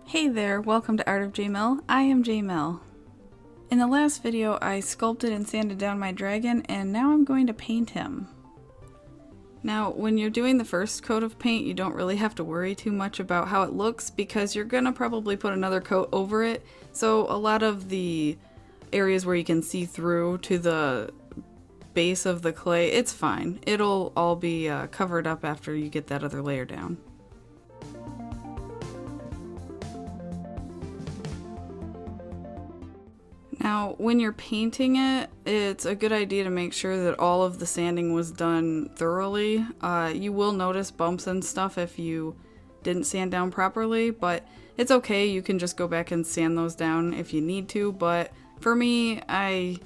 Hey there, welcome to Art of JMill. I am JMill. In the last video I sculpted and sanded down my dragon and now I'm going to paint him. Now when you're doing the first coat of paint you don't really have to worry too much about how it looks because you're gonna probably put another coat over it, so a lot of the areas where you can see through to the base of the clay, it's fine. It'll all be covered up after you get that other layer down. Now, when you're painting it, it's a good idea to make sure that all of the sanding was done thoroughly. You will notice bumps and stuff if you didn't sand down properly, but it's okay. You can just go back and sand those down if you need to, but for me, I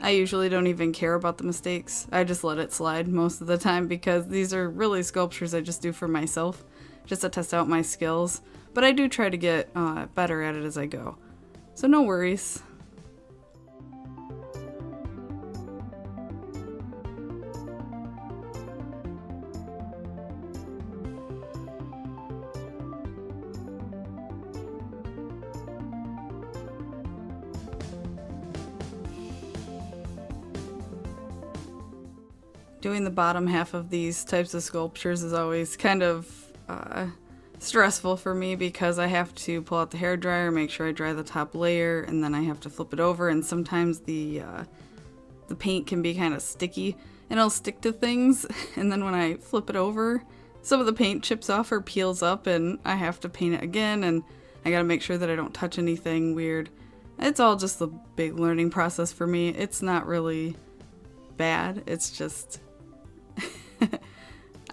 usually don't even care about the mistakes. I just let it slide most of the time because these are really sculptures I just do for myself, just to test out my skills, but I do try to get better at it as I go. So no worries. Doing the bottom half of these types of sculptures is always kind of stressful for me because I have to pull out the hairdryer, make sure I dry the top layer, and then I have to flip it over, and sometimes the paint can be kind of sticky and it'll stick to things, and then when I flip it over, some of the paint chips off or peels up and I have to paint it again, and I gotta make sure that I don't touch anything weird. It's all just a big learning process for me. It's not really bad, it's just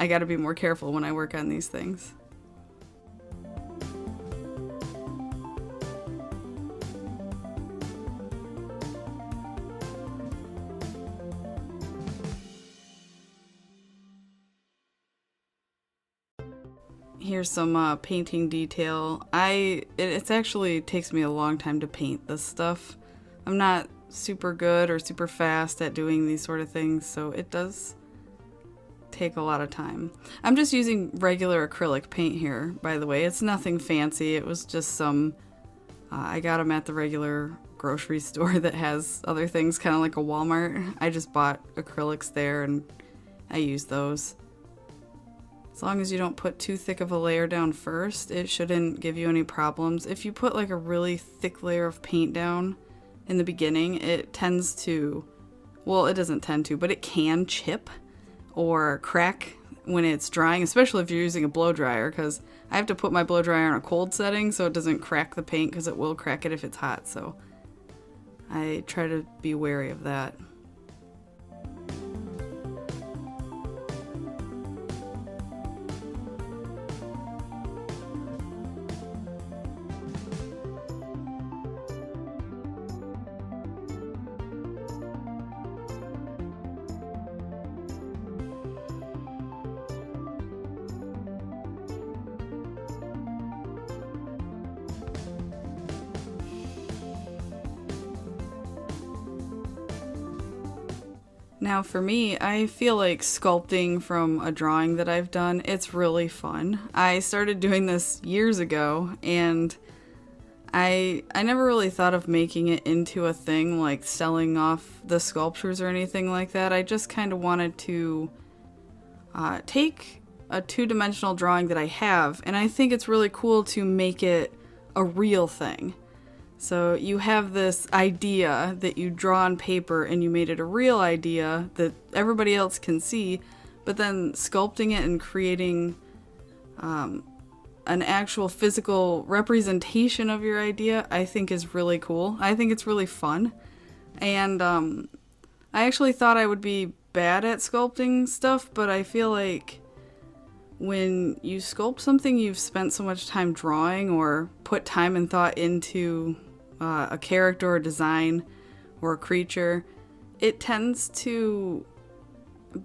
I gotta be more careful when I work on these things. Here's some painting detail. It actually takes me a long time to paint this stuff. I'm not super good or super fast at doing these sort of things, so it does take a lot of time. I'm just using regular acrylic paint here, by the way. It's nothing fancy. It was just some, I got them at the regular grocery store that has other things, kind of like a Walmart. I just bought acrylics there and I use those. As long as you don't put too thick of a layer down first, it shouldn't give you any problems. If you put like a really thick layer of paint down in the beginning, it tends to, well, it doesn't tend to, but it can chip or crack when it's drying, especially if you're using a blow dryer, because I have to put my blow dryer on a cold setting so it doesn't crack the paint, because it will crack it if it's hot, so I try to be wary of that. Now for me, I feel like sculpting from a drawing that I've done, it's really fun. I started doing this years ago and I never really thought of making it into a thing like selling off the sculptures or anything like that. I just kind of wanted to take a two-dimensional drawing that I have, and I think it's really cool to make it a real thing. So you have this idea that you draw on paper and you made it a real idea that everybody else can see, but then sculpting it and creating an actual physical representation of your idea, I think is really cool. I think it's really fun. And I actually thought I would be bad at sculpting stuff, but I feel like when you sculpt something you've spent so much time drawing or put time and thought into a character or design or a creature, it tends to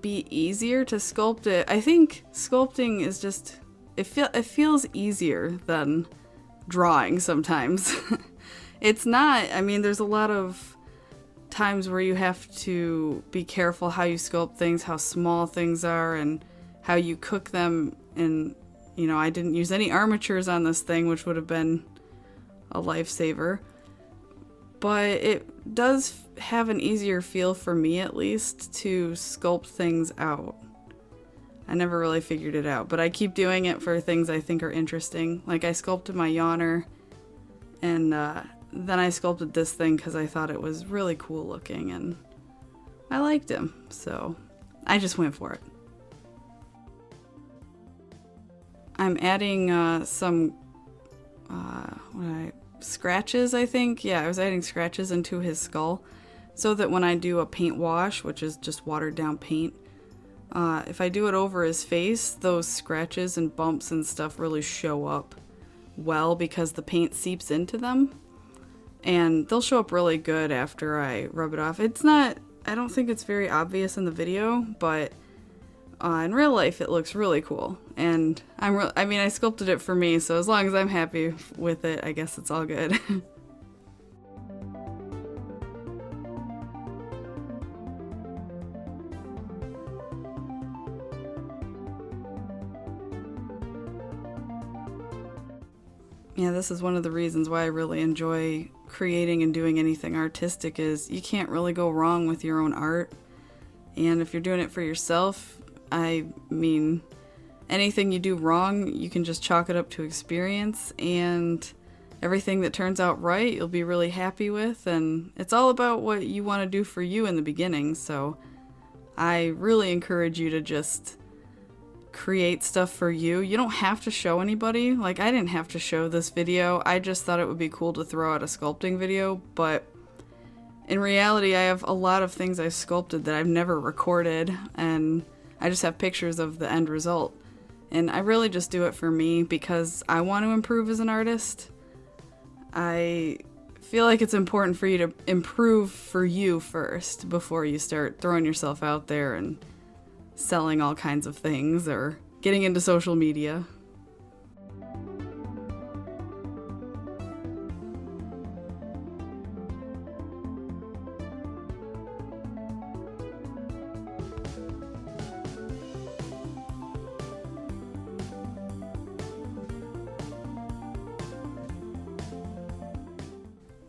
be easier to sculpt it. I think sculpting is just, it feels easier than drawing sometimes. It's not, I mean, there's a lot of times where you have to be careful how you sculpt things, how small things are, and how you cook them. And, you know, I didn't use any armatures on this thing, which would have been a lifesaver. But it does have an easier feel for me, at least, to sculpt things out. I never really figured it out, but I keep doing it for things I think are interesting. Like I sculpted my yawner, and then I sculpted this thing because I thought it was really cool looking, and I liked him, so I just went for it. I'm adding some scratches, I think. Yeah, I was adding scratches into his skull so that when I do a paint wash, which is just watered down paint, if I do it over his face, those scratches and bumps and stuff really show up well because the paint seeps into them, and they'll show up really good after I rub it off. I don't think it's very obvious in the video, but in real life it looks really cool, and I mean I sculpted it for me, so as long as I'm happy with it, I guess it's all good. Yeah, this is one of the reasons why I really enjoy creating and doing anything artistic, is you can't really go wrong with your own art. And if you're doing it for yourself, I mean, anything you do wrong, you can just chalk it up to experience, and everything that turns out right, you'll be really happy with. And it's all about what you want to do for you in the beginning, so I really encourage you to just create stuff for you. You don't have to show anybody. Like, I didn't have to show this video. I just thought it would be cool to throw out a sculpting video, but in reality, I have a lot of things I've sculpted that I've never recorded, and I just have pictures of the end result. And I really just do it for me because I want to improve as an artist. I feel like it's important for you to improve for you first before you start throwing yourself out there and selling all kinds of things or getting into social media.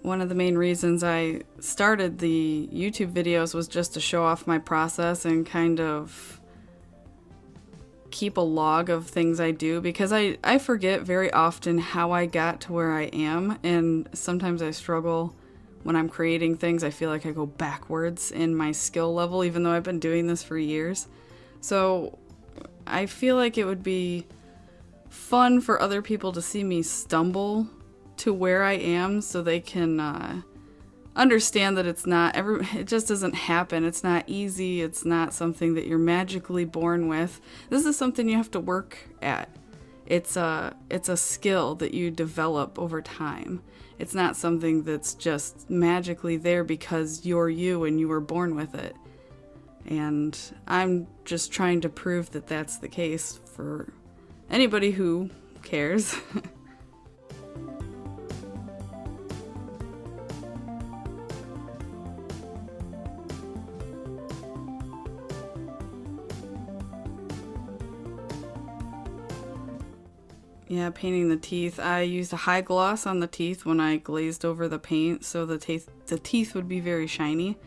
One of the main reasons I started the YouTube videos was just to show off my process and kind of keep a log of things I do, because I forget very often how I got to where I am, and sometimes I struggle when I'm creating things. I feel like I go backwards in my skill level, even though I've been doing this for years. So I feel like it would be fun for other people to see me stumble to where I am, so they can understand that it just doesn't happen. It's not easy. It's not something that you're magically born with. This is something you have to work at. It's a skill that you develop over time. It's not something that's just magically there because you're you and you were born with it. And I'm just trying to prove that that's the case for anybody who cares. Yeah, painting the teeth. I used a high gloss on the teeth when I glazed over the paint, so the teeth would be very shiny.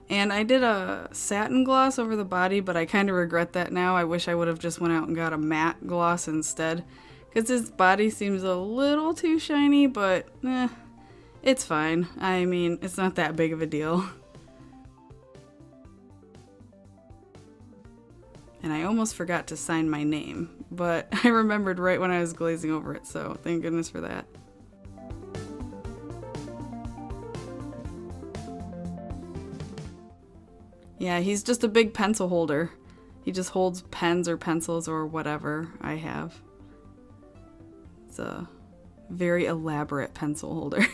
And I did a satin gloss over the body, but I kind of regret that now. I wish I would have just went out and got a matte gloss instead, because his body seems a little too shiny, but it's fine. I mean, it's not that big of a deal. And I almost forgot to sign my name, but I remembered right when I was glazing over it, so thank goodness for that. Yeah, he's just a big pencil holder. He just holds pens or pencils or whatever I have. It's a very elaborate pencil holder.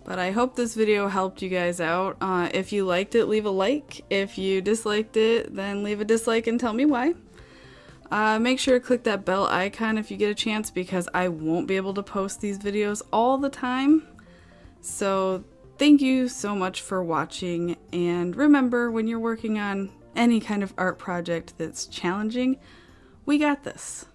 But I hope this video helped you guys out. If you liked it, leave a like. If you disliked it, then leave a dislike and tell me why. Make sure to click that bell icon if you get a chance, because I won't be able to post these videos all the time. So thank you so much for watching, and remember, when you're working on any kind of art project that's challenging, we got this.